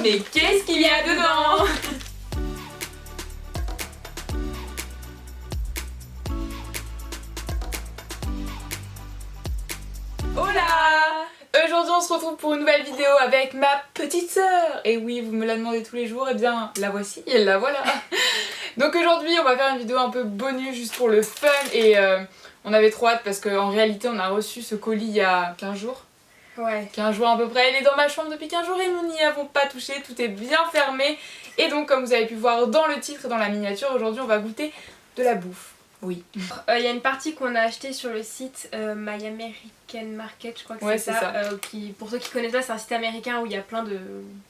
Mais qu'est-ce qu'il y a dedans? Hola! Aujourd'hui on se retrouve pour une nouvelle vidéo avec ma petite sœur. Et oui, vous me la demandez tous les jours, et bien la voici, et la voilà. Donc aujourd'hui on va faire une vidéo un peu bonus juste pour le fun. Et on avait trop hâte parce qu'en réalité on a reçu ce colis il y a 15 jours. Ouais. 15 jours à peu près, il est dans ma chambre depuis 15 jours et nous n'y avons pas touché, tout est bien fermé. Et donc comme vous avez pu voir dans le titre et dans la miniature, aujourd'hui on va goûter de la bouffe. Oui. Il y a une partie qu'on a achetée sur le site My American Market, je crois que Ouais, c'est ça. Qui, pour ceux qui connaissent pas, c'est un site américain où il y a plein de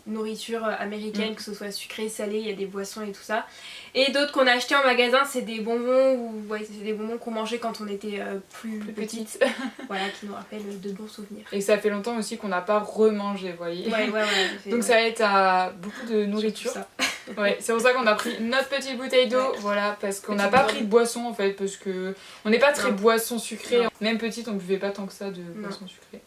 nourriture américaine, que ce soit sucré, salé, il y a des boissons et tout ça. Et d'autres qu'on a acheté en magasin, c'est des bonbons c'est des bonbons qu'on mangeait quand on était plus petite. Voilà, qui nous rappellent de bons souvenirs. Et ça fait longtemps aussi qu'on n'a pas remangé, vous voyez. Ouais. Donc ça va être à beaucoup de nourriture. Ouais, c'est pour ça qu'on a pris notre petite bouteille d'eau, voilà, parce qu'on n'a pas pris de boisson en fait, parce que on n'est pas très boisson sucrée. Même petite, on buvait pas tant que ça de boisson sucrée.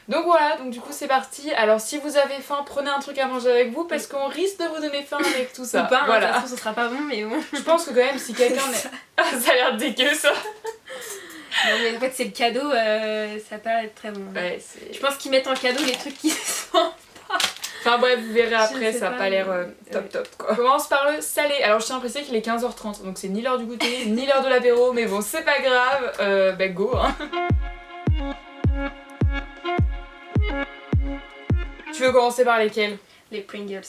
Donc voilà, donc du coup c'est parti. Alors si vous avez faim, prenez un truc à manger avec vous, parce qu'on risque de vous donner faim avec tout ça. Ou pas, voilà. De toute façon, ce sera pas bon, mais bon. Je pense que quand même si quelqu'un ça a l'air dégueu ça. Non mais en fait c'est le cadeau, ça va pas être très bon. Ouais, je pense qu'ils mettent en cadeau les trucs qui se vendent. Enfin bref, vous verrez après, ça n'a pas l'air top quoi. On commence par le salé. Alors je tiens à préciser qu'il est 15h30, donc c'est ni l'heure du goûter, ni l'heure de l'apéro, mais bon c'est pas grave, bah go hein. Tu veux commencer par lesquels? Les Pringles.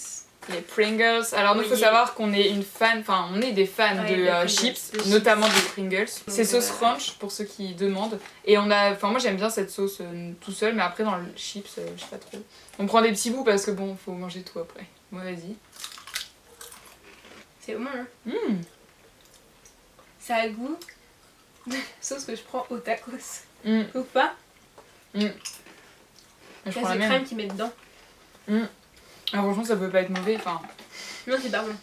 Les Pringles. Alors nous faut savoir qu'on est une fan, enfin on est des fans de chips, notamment des Pringles. C'est sauce ranch pour ceux qui demandent. Et on a, enfin moi j'aime bien cette sauce tout seul, mais après dans le chips, je sais pas trop. On prend des petits bouts parce que bon, faut manger tout après. Moi vas-y. C'est bon hein. Ça a le goût de la sauce que je prends au tacos. Ou pas? Je prends la même. Crème qu'ils mettent dedans. Alors franchement ça peut pas être mauvais, enfin... Non c'est pas bon.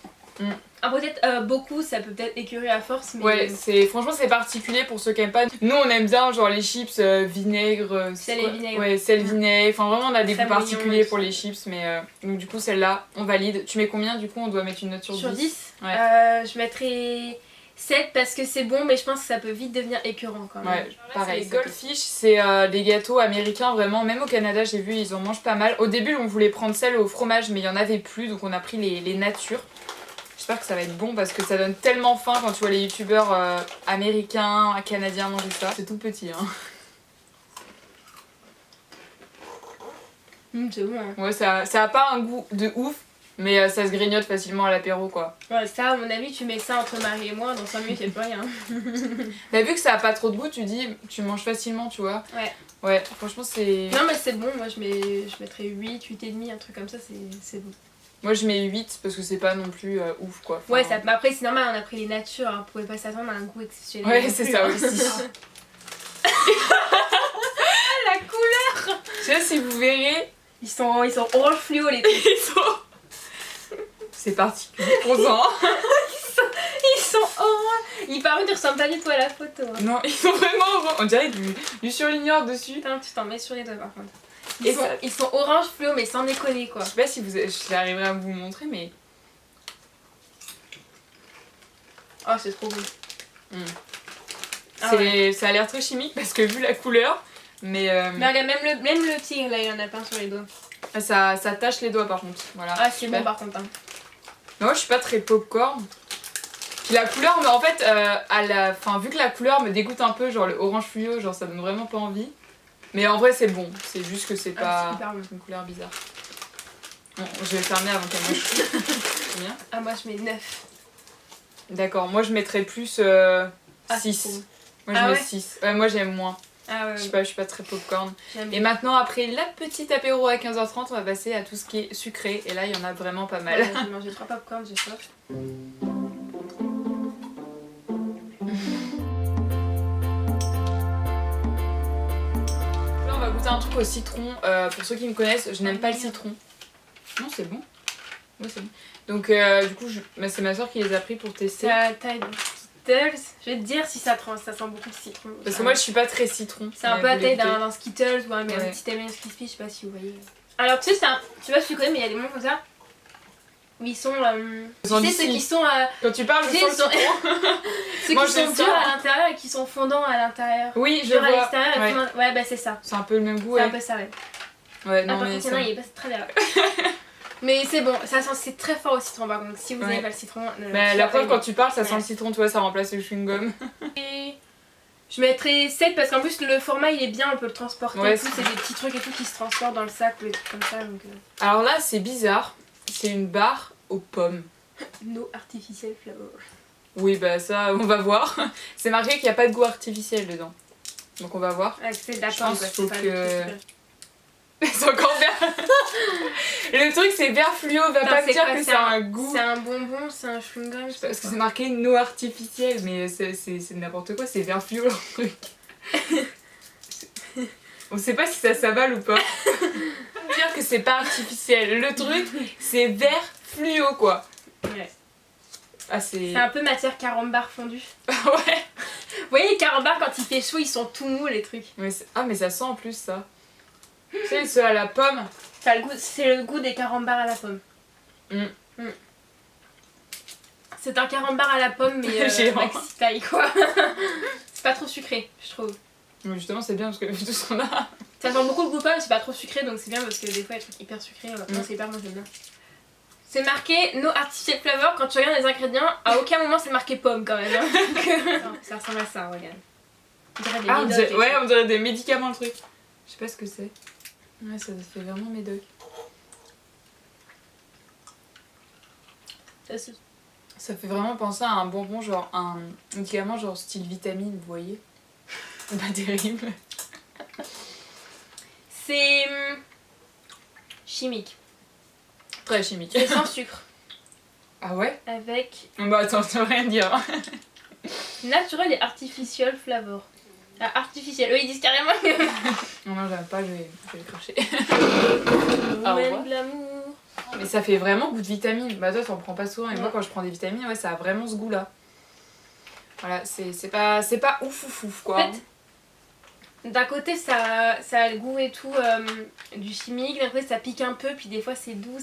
Ah, peut-être beaucoup, ça peut peut-être écœurer à force, mais... Ouais, franchement c'est particulier pour ceux qui aiment pas. Nous on aime bien genre les chips vinaigre, sel et vinaigre. Ouais, sel vinaigre, enfin vraiment on a des goûts particuliers pour les chips, mais donc du coup celle-là on valide. Tu mets combien du coup? On doit mettre une note sur 10? Sur 10 ouais. Je mettrais 7 parce que c'est bon, mais je pense que ça peut vite devenir écœurant quand même. Ouais, pareil. Les Goldfish, c'est des gâteaux américains vraiment, même au Canada j'ai vu ils en mangent pas mal. Au début on voulait prendre celle au fromage mais il y en avait plus, donc on a pris les natures. J'espère que ça va être bon parce que ça donne tellement faim quand tu vois les youtubeurs américains, canadiens manger ça. C'est tout petit hein. C'est bon hein. Ouais, ça a pas un goût de ouf, mais ça se grignote facilement à l'apéro quoi. Ouais, ça à mon avis tu mets ça entre Marie et moi, dans 5 minutes il y a plus rien. Mais vu que ça a pas trop de goût, tu manges facilement tu vois. Ouais. Ouais, franchement c'est... Non mais c'est bon, moi je mettrais 8, 8,5, un truc comme ça, c'est bon. Moi je mets 8 parce que c'est pas non plus ouf quoi. Enfin, ouais, mais après c'est normal, on a prit les natures, hein. On pouvait pas s'attendre à un goût exceptionnel. Ouais, c'est ça aussi. La couleur! Je sais pas si vous verrez. Ils sont orange fluo les trucs. C'est particulier, 11 ans. Ils sont orange. Ils paraissent qu'ils ressemblent pas du tout à la photo. Hein. Non, ils sont vraiment orange. On dirait du surligneur dessus. Putain, tu t'en mets sur les doigts par contre. Ils sont orange fluo mais sans déconner quoi. Je sais pas si j'arriverai à vous montrer mais... Oh c'est trop bon. Ça a l'air très chimique parce que vu la couleur, mais regarde, même le tigre là il en a plein sur les doigts. Ça tache les doigts par contre, voilà. Ah c'est bon par contre hein. Moi je suis pas très popcorn. Puis la couleur, mais en fait, vu que la couleur me dégoûte un peu, genre le orange fluo, genre ça donne vraiment pas envie. Mais en vrai c'est bon, c'est juste que c'est pas une couleur bizarre. Bon, je vais fermer avant qu'elle mange. Combien? Ah moi je mets 9. D'accord, moi je mettrais plus 6. Moi je mets 6. Ouais, moi j'aime moins. Ah ouais, je sais pas, je suis pas très popcorn. Et maintenant après la petite apéro à 15h30, on va passer à tout ce qui est sucré. Et là il y en a vraiment pas mal. Ouais, j'ai mangé 3 popcorn, j'ai soif. On va goûter un truc au citron. Pour ceux qui me connaissent, je n'aime pas le citron. Non, c'est bon. Ouais, c'est bon. Donc du coup, c'est ma soeur qui les a pris pour tester. Skittles, je vais te dire si ça sent beaucoup de citron. Parce que moi je suis pas très citron. C'est un peu à taille d'un Skittles ou un petit M&M's crispy, je sais pas si vous voyez. Alors tu sais, tu vois si tu connais mais il y a des moments comme ça. où ils sont. Ils sont tu sais, ceux qui sont. Quand tu parles, je tu sais, sens le citron. ceux Moi, qui je sont sais durs ça. à l'intérieur et qui sont fondants à l'intérieur. Oui, je Durs à vois. l'extérieur et Ouais. fondants. Ouais, bah c'est ça. C'est un peu le même goût, C'est un ouais. peu ça, ouais. Ouais, Ah, non, par mais contre, il y en a, il est pas très bien. Mais c'est bon, ça sent, c'est très fort au citron par contre. Si vous n'avez Ouais. pas le citron. Mais la preuve, quand tu parles, ça sent Ouais. le citron, tu vois, ça remplace le chewing-gum. Et je mettrais 7 parce qu'en plus le format il est bien, on peut le transporter Ouais, et tout, c'est des petits trucs et tout qui se transportent dans le sac ou des trucs comme ça donc. Alors là, c'est bizarre. C'est une barre aux pommes. No artificial flavor. Oui, bah ça, on va voir. C'est marqué qu'il n'y a pas de goût artificiel dedans. Donc on va voir. Ah, c'est de la Je pomme, pense quoi, faut c'est pas que- le truc. C'est encore vert. Le truc, c'est vert fluo. Va Putain, pas me c'est dire quoi, que c'est c'est un goût. C'est un bonbon, c'est un chewing-gum. Parce que c'est marqué no artificiel, mais c'est n'importe quoi, c'est vert fluo le truc. On sait pas si ça s'avale ou pas. Dire que c'est pas artificiel. Le truc, c'est vert fluo quoi. Ouais. Ah, c'est. C'est un peu matière carambar fondue. Ouais. Vous voyez les carambars quand il fait chaud ils sont tout mous les trucs. Ah, mais ça sent en plus ça. Tu sais, ceux à la pomme. C'est le goût des carambars à la pomme. Mm. C'est un carambar à la pomme mais Géant. maxi taille quoi. C'est pas trop sucré je trouve. Mais justement, c'est bien parce que vu tout ce qu'on a. Ça sent beaucoup le goût pomme, c'est pas trop sucré donc c'est bien parce que des fois il y a des trucs hyper sucrés. Moi c'est hyper bon, j'aime bien. C'est marqué no artificial flavor, quand tu regardes les ingrédients, à aucun moment c'est marqué pomme quand même. Hein. Non, ça ressemble à ça, regarde. On dirait des Ah, médocs et ouais, tout. on dirait des médicaments le truc. Je sais pas ce que c'est. Ouais, ça fait vraiment médoc. Ça fait vraiment penser à un bonbon, genre un médicament, genre style vitamine, vous voyez. Pas terrible. C'est chimique. Très chimique. C'est sans sucre. Ah ouais? Avec Bah attends, ça veut rien dire. natural et artificial flavor. Ah, artificiel, eux ils disent carrément que. Non, non, j'aime pas, je vais le cracher. Woman de l'amour. Mais ça fait vraiment goût de vitamine. Bah toi, t'en prends pas souvent, et moi Ouais. quand je prends des vitamines, ouais, ça a vraiment ce goût-là. Voilà, c'est pas ouf quoi. En fait, d'un côté ça a le goût et tout du chimique, d'un côté ça pique un peu, puis des fois c'est doux,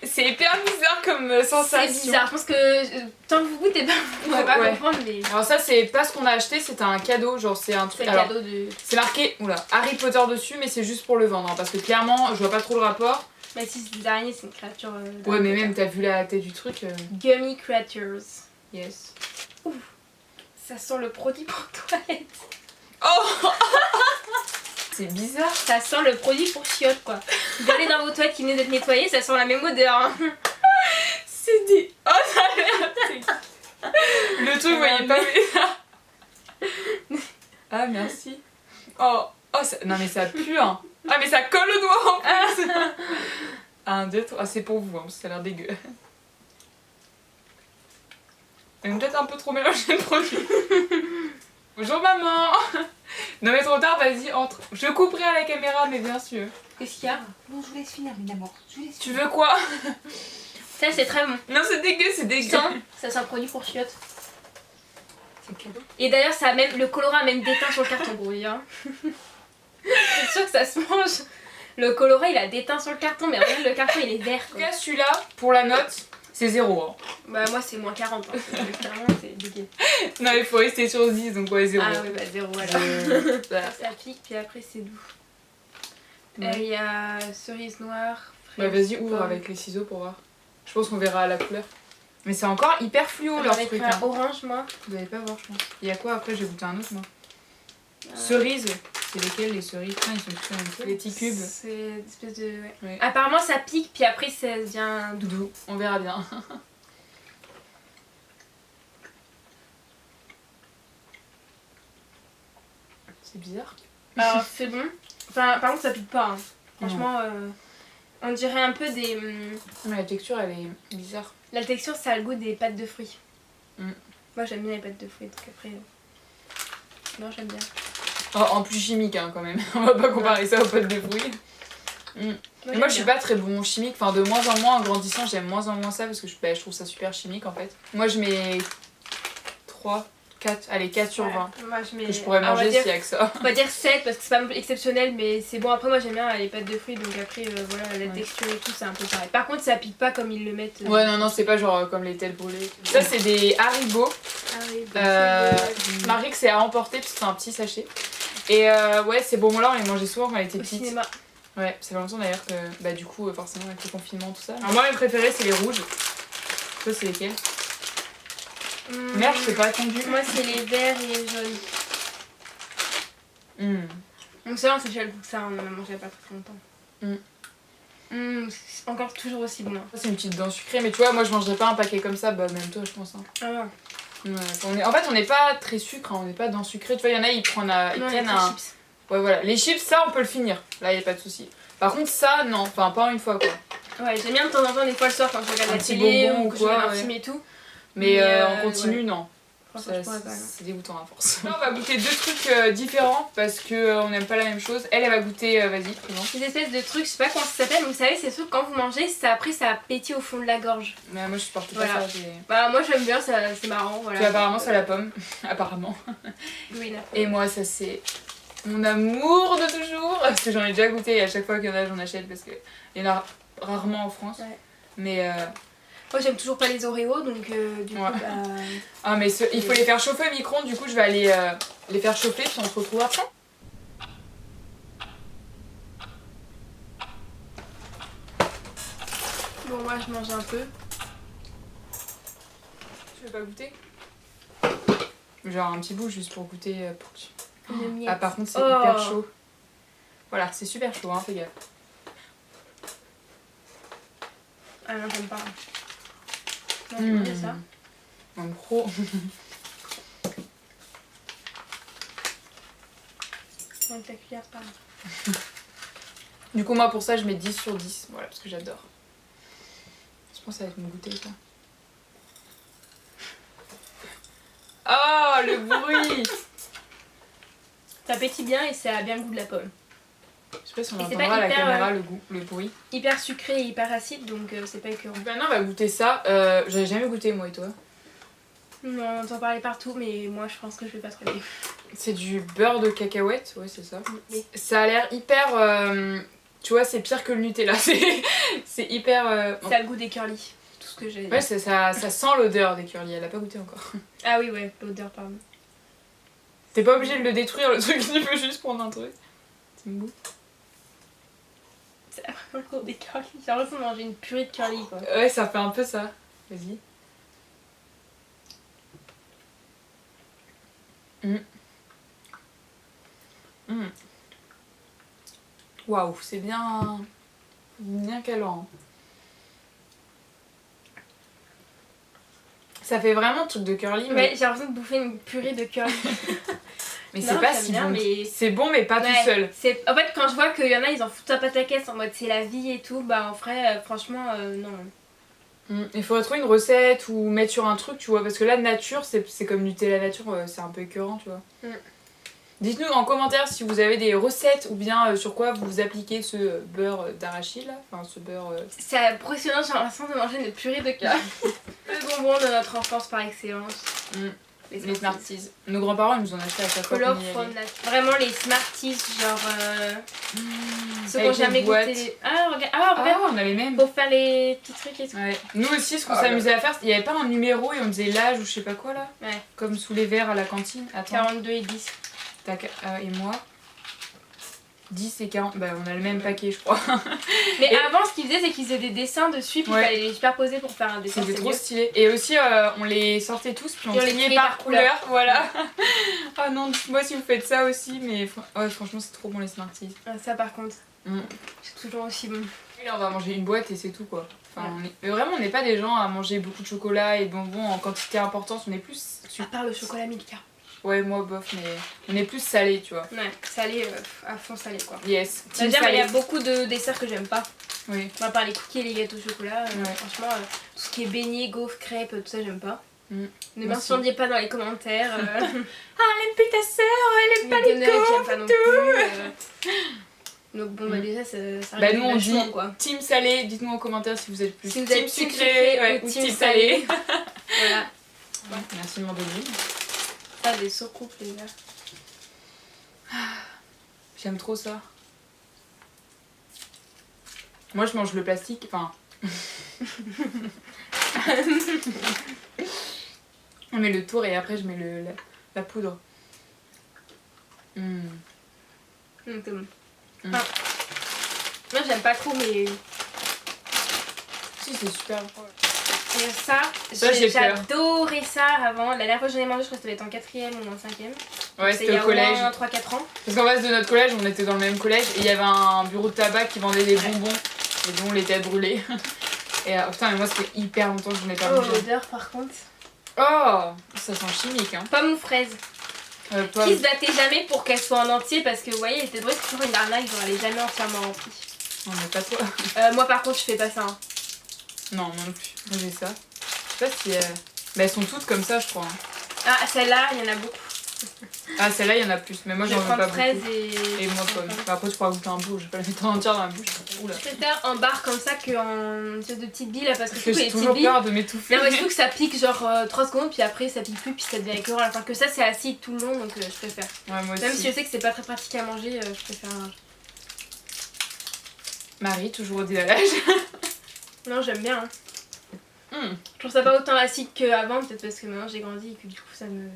C'est hyper bizarre comme sensation. c'est bizarre. Je pense que tant que vous goûtez pas, vous pourrez pas Ouais. comprendre, mais Alors ça, c'est pas ce qu'on a acheté, c'était un cadeau, genre c'est un c'est truc... le Alors, cadeau de. c'est marqué Harry Potter dessus, mais c'est juste pour le vendre, hein, parce que clairement, je vois pas trop le rapport. Mais si c'est d'araignée, c'est une créature. Ouais, mais même, t'as vu la tête du truc Gummy Creatures. Yes. Ça sent le produit pour toilette. Oh c'est bizarre. Ça sent le produit pour chiottes quoi. Vous allez dans vos toilettes qui venaient d'être nettoyées, ça sent la même odeur. Hein. C'est des... Oh, ça a l'air... Le truc, vous voyez pas, mais... Ah, merci. Oh, non mais ça pue, hein. Ah, mais ça colle au doigt en plus. 1, 2, 3. Ah, c'est pour vous, hein, parce que ça a l'air dégueu. On est peut-être un peu trop mélangé le produit. Bonjour maman. Non mais trop tard, vas-y, entre. Je couperai à la caméra, mais bien sûr. Qu'est-ce qu'il y a? Bon, je vous laisse finir, mon amour. Je vous laisse Tu veux quoi? Ça c'est très bon. Non, c'est dégueu, c'est dégueu. Ça sent un produit pour chiottes. C'est cadeau. Et d'ailleurs ça a même, le colorat a même déteint sur le carton pour vous dire. Hein. C'est sûr que ça se mange. Le colorat il a déteint sur le carton, mais regarde le carton il est vert. En tout Quoi. cas, celui-là, pour la note, c'est 0. Hein. Bah moi c'est moins 40. Hein. Clairement c'est dégueu. Non, il faut rester sur 10, donc ouais, 0. Ah oui bah 0 voilà. Voilà. Ça pique puis après c'est doux. Ouais. Il y a cerise noire. Bah, fraise, vas-y, ouvre pomme. avec les ciseaux pour voir. Je pense qu'on verra à la couleur. Mais c'est encore hyper fluo J'en leur avais truc. pris un Hein. orange moi. Vous allez pas voir, je pense. Il y a quoi après? J'ai goûté un autre, moi. Cerises. C'est lesquelles les cerises? Ah, ils sont tous la même chose. Les petits cubes. C'est une espèce de. Ouais. Ouais. Apparemment ça pique puis après ça devient doux. Doudou. On verra bien. C'est bizarre. Alors c'est bon. Enfin par contre ça pique pas. Hein. Franchement on dirait un peu des. Mais la texture, elle est bizarre. La texture ça a le goût des pâtes de fruits. Mm. Moi j'aime bien les pâtes de fruits donc après. Non j'aime bien. Oh, en plus chimique, hein, quand même. On va pas comparer ça aux pâtes de fruits. Et moi je suis pas très bon chimique, enfin de moins en moins en grandissant j'aime moins en moins ça parce que je trouve ça super chimique en fait. Moi je mets 3, 4, allez 4 sur 20. Moi je mets. Que je pourrais manger s'il y a que ça. On va dire 7 parce que c'est pas exceptionnel, mais c'est bon. Après, moi j'aime bien les pâtes de fruits, donc après, voilà, la texture et tout, c'est un peu pareil. Par contre, ça pique pas comme ils le mettent. Ouais, non, c'est pas genre comme les têtes brûlées. Ça, c'est des Haribo. Marie, c'est à emporter parce que c'est un petit sachet. Et ouais, ces bonbons-là, on les mangeait souvent quand on était petite. Cinéma. Ouais, c'est longtemps d'ailleurs que, bah, du coup, forcément, avec le confinement, tout ça. Alors, moi, mes préférés, c'est les rouges. Toi, c'est lesquels? Merde, je sais pas attendu. Moi, c'est les verts et les jaunes. Donc, ça, on s'échelle pour ça, on en a mangé il y a pas très longtemps. C'est encore toujours aussi bon. Ça, c'est une petite dent sucrée, mais tu vois, moi, je mangerais pas un paquet comme ça, bah, même toi, je pense. Hein. Ah non. Ouais, en fait, on n'est pas très sucre, hein, on n'est pas dent sucrée. Tu vois, il y en a, ils prennent un. Chips. Ouais, voilà. Les chips, ça, on peut le finir. Là, y a pas de souci. Par contre, ça, non. Enfin, pas une fois, quoi. Ouais, j'aime bien de temps en temps, des fois le soir, quand je regarde Un la petit télé bonbon ou ou que je quoi, regarde un ouais. film et tout. Mais en continu, non. Franchement, je pourrais pas. C'est dégoûtant à force. Là, on va goûter deux trucs différents parce qu'on n'aime pas la même chose. Elle va goûter, vas-y, présente. Ces espèces de trucs, je sais pas comment ça s'appelle, mais vous savez, c'est sûr que quand vous mangez, après ça pétille au fond de la gorge. Mais moi, je supporte Voilà. pas ça. Bah, moi j'aime bien, c'est marrant. Voilà. Puis apparemment, c'est la pomme. Apparemment. Oui, là. Et moi, ça, c'est mon amour de toujours. Parce que j'en ai déjà goûté et à chaque fois qu'il y en a, j'en achète parce qu'il y en a rarement en France. Ouais. Mais. Moi j'aime toujours pas les Oreos, donc du coup, bah. Ah, mais il faut les faire chauffer au micro-ondes, du coup, je vais aller les faire chauffer, puis on se retrouve après. Bon, moi je mange un peu. Tu veux pas goûter? Genre un petit bout juste pour goûter. Pour que tu... Ah, par contre, c'est hyper chaud. Voilà, c'est super chaud, hein, fais gaffe. Ah non, j'aime pas. Non, je mange ça. En gros. Avec la cuillère, pas. Du coup, moi pour ça, je mets 10 sur 10. Voilà, parce que j'adore. Je pense que ça va être mon goûter, ça. Oh, le bruit! Ça pétille bien et ça a bien le goût de la pomme. Je sais pas si on Et c'est entendra pas à la hyper, caméra le bruit. Hyper sucré et hyper acide, donc c'est pas écœurant. Maintenant, on va goûter ça. J'avais jamais goûté, moi et toi. Non, on entend parler partout, mais moi je pense que je vais pas trop aimer. C'est du beurre de cacahuète, ouais, c'est ça. Oui. Ça a l'air hyper. Tu vois, c'est pire que le Nutella. C'est hyper. Ça a le goût des curly, tout ce que j'ai. Ouais, ça sent l'odeur des curly. Elle a pas goûté encore. Ah oui, ouais, l'odeur, pardon. T'es pas obligé de le détruire, le truc, tu peux juste prendre un truc. C'est une goût. Ça a vraiment le goût des curly. J'ai l'impression de manger une purée de curly, quoi. Ouais, ça fait un peu ça. Vas-y. Waouh, c'est bien calant. Ça fait vraiment truc de curly. Ouais, j'ai l'impression de bouffer une purée de curly. Mais Non, c'est pas j'aime si bien, bon. mais- C'est bon, mais pas Ouais, tout seul. En fait, quand je vois qu'il y en a, ils en foutent un pataquès en mode c'est la vie et tout, bah en vrai, franchement, non. Il faudrait trouver une recette ou mettre sur un truc, tu vois. Parce que là, nature, c'est comme Nutella nature, c'est un peu écœurant, tu vois. Dites-nous en commentaire si vous avez des recettes ou bien sur quoi vous appliquez ce beurre d'arachide là. Enfin, ce beurre. C'est impressionnant, j'ai l'impression de manger une purée de curly. Le bonbon de notre enfance par excellence. Les Smarties. Nos grands-parents ils nous en achetaient à chaque fois. Color qu'on y from allait. nature. Vraiment les Smarties, genre. Ceux Avec qu'on jamais les boîtes. goûté. Ah, regarde. On avait même. Pour faire les petits trucs et tout. Ouais. Nous aussi, ce qu'on s'amusait à faire, il y avait pas un numéro et on disait l'âge ou je sais pas quoi là. Ouais. Comme sous les verres à la cantine. Attends. 42 et 10. Et moi 10 et 40. Bah, on a le même paquet, je crois. Mais avant, ce qu'ils faisaient, c'est qu'ils faisaient des dessins dessus, puis il fallait les superposer pour faire un dessin. C'était c'est trop mieux. stylé. Et aussi, on les sortait tous, puis on Et on les triait triait par par couleur. Voilà. Ah non, dites-moi si vous faites ça aussi, mais ouais, franchement, c'est trop bon les Smarties. Ah, ça, par contre, c'est toujours aussi bon. Et là, on va manger une boîte et c'est tout quoi. Enfin, mais vraiment, on n'est pas des gens à manger beaucoup de chocolat et de bonbons en quantité importante, on est plus. À part le chocolat Milka. Ouais, moi bof, mais on est plus salé, tu vois. Ouais, salé, à fond salé quoi. Yes. Il y a beaucoup de desserts que j'aime pas. Oui. À part les cookies et les gâteaux au chocolat, Ouais. franchement, tout ce qui est beignets, gaufres, crêpes, tout ça, j'aime pas. Ne Moi m'incendiez pas dans les commentaires. Ah, elle aime plus ta sœur, elle aime pas Les les donuts, j'aime gaufres pas non et plus. Donc bon, bah déjà, ça Bah nous on dit vachement, quoi. team salé, dites-nous en commentaire si vous êtes plus Si vous team êtes team sucré sucré ouais, ou ou team team salé. Voilà. Merci de m'en donner. Ça, des so cool flavor. J'aime trop ça. Moi je mange le plastique, enfin... On met le tour et après je mets la poudre. C'est bon. Enfin, moi j'aime pas trop mais... Si c'est super. Et ça j'adorais ça avant. La dernière fois que j'en ai mangé, je crois que ça devait être en 4ème ou en 5ème. Ouais, c'était au collège. Il y a au moins 3-4 ans. Parce qu'en face de notre collège, on était dans le même collège et il y avait un bureau de tabac qui vendait des bonbons et dont les têtes brûlées. Et putain, mais moi c'était hyper longtemps que je n'ai pas mangé. Oh, l'odeur par contre. Oh, ça sent chimique hein. Pomme ou fraise. Qui se battait jamais pour qu'elle soit en entier parce que vous voyez, les têtes brûlées c'est toujours une arnaque, genre elle est jamais entièrement remplie. Non, mais pas toi. Moi par contre, je fais pas ça. Hein. Non, moi non plus. Moi j'ai ça. Je sais pas si. Mais elles sont toutes comme ça, je crois. Hein. Ah, celle-là, il y en a beaucoup. Ah, celle-là, il y en a plus, mais moi j'en veux pas fraise beaucoup. Et moi pomme. Enfin, après, tu pourras goûter un bout, je vais pas la mettre en entière dans la bouche. Oula. Je préfère en barre comme ça qu'en espèce de petite bille là parce que j'ai toujours peur de m'étouffer. Non, mais je trouve que ça pique genre 3 secondes, puis après ça pique plus, puis ça devient écœurant. Enfin, que ça c'est acide tout le long, donc je préfère. Ouais, moi aussi. Même si je sais que c'est pas très pratique à manger, je préfère. Marie, toujours au déballage. Non, j'aime bien. Hein. Je trouve ça pas autant acide qu'avant, peut-être parce que maintenant j'ai grandi et que du coup ça me.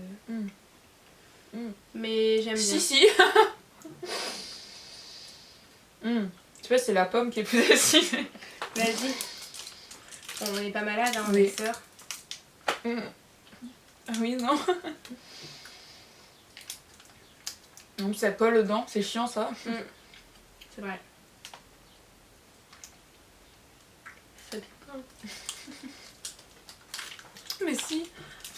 Mais j'aime bien. Si. Je sais pas, c'est la pomme qui est plus acide. Vas-y. Bon, on est pas malade, hein, on oui. est sœurs. Ah oui, non. Donc ça colle aux dents, c'est chiant ça. C'est vrai. Ça pique pas. Mais si.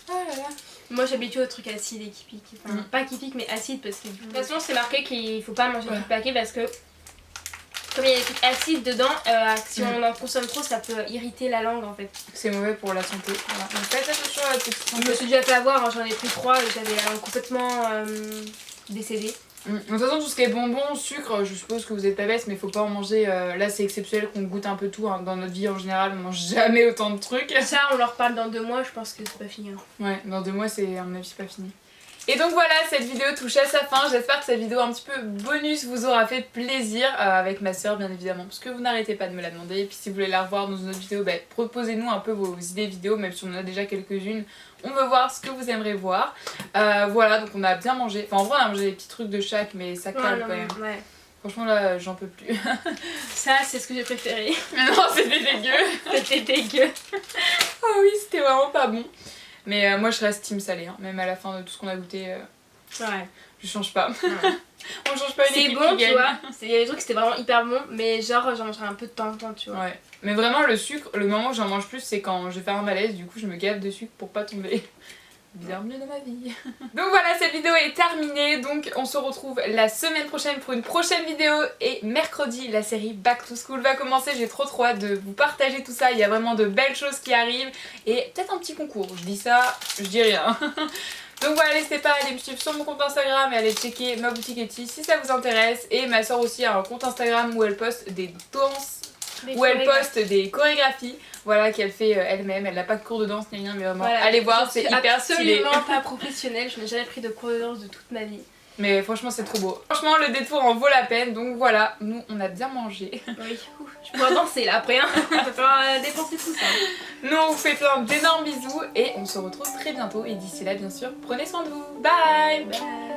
Oh là là. Moi j'habitue aux trucs acides et qui piquent. Enfin, pas qui piquent mais acides parce que. De toute façon, c'est marqué qu'il faut pas manger tout le paquet parce que. Comme il y a des trucs acides dedans, si on en consomme trop, ça peut irriter la langue en fait. C'est mauvais pour la santé. Voilà. Donc faites attention à la petite santé. Je me suis déjà fait avoir, hein, j'en ai pris 3 et j'avais la langue complètement décédée. De toute façon, tout ce qui est bonbons, sucre, je suppose que vous êtes pas bête, mais faut pas en manger. Là, c'est exceptionnel qu'on goûte un peu tout. Hein. Dans notre vie en général, on mange jamais autant de trucs. Ça, on leur parle dans 2 mois, je pense que c'est pas fini. Hein. Ouais, dans 2 mois, c'est à mon avis, c'est pas fini. Et donc voilà, cette vidéo touche à sa fin. J'espère que cette vidéo un petit peu bonus vous aura fait plaisir avec ma soeur bien évidemment, parce que vous n'arrêtez pas de me la demander. Et puis si vous voulez la revoir dans une autre vidéo, proposez-nous un peu vos idées vidéo, même si on en a déjà quelques-unes. On veut voir ce que vous aimeriez voir. Voilà, donc on a bien mangé. Enfin en vrai on a mangé des petits trucs de chaque, mais ça cale quand même. Ouais. Franchement là, j'en peux plus. Ça c'est ce que j'ai préféré. Mais non, c'était dégueu. C'était dégueu. Oh oui, c'était vraiment pas bon. Mais moi je reste team salé, hein. Même à la fin de tout ce qu'on a goûté, ouais. je change pas. Ouais. On change pas une équipe bon, qui gagne. tu vois. Il y a des trucs qui étaient vraiment hyper bons, mais genre j'en mangerai un peu de temps en temps, tu vois. Ouais. Mais vraiment le sucre, le moment où j'en mange plus, c'est quand je vais faire un malaise, du coup je me gave de sucre pour pas tomber. Bienvenue dans ma vie. Donc voilà, cette vidéo est terminée, donc on se retrouve la semaine prochaine pour une prochaine vidéo et mercredi la série Back to School va commencer. J'ai trop hâte de vous partager tout ça, il y a vraiment de belles choses qui arrivent et peut-être un petit concours, je dis ça, je dis rien. Donc voilà, n'hésitez pas à aller me suivre sur mon compte Instagram et à aller checker ma boutique Etsy si ça vous intéresse. Et ma soeur aussi a un compte Instagram où elle poste des danses, où elle poste des chorégraphies, voilà, qu'elle fait elle-même. Elle n'a pas de cours de danse ni rien, mais vraiment, voilà, allez voir, c'est hyper stylé. Absolument pas professionnelle, je n'ai jamais pris de cours de danse de toute ma vie. Mais franchement c'est trop beau. Franchement le détour en vaut la peine, donc voilà, nous on a bien mangé. Oui, je pourrais danser là après, hein. On va falloir dépenser tout ça. Nous on vous fait plein d'énormes bisous et on se retrouve très bientôt. Et d'ici là bien sûr, prenez soin de vous. Bye. Bye.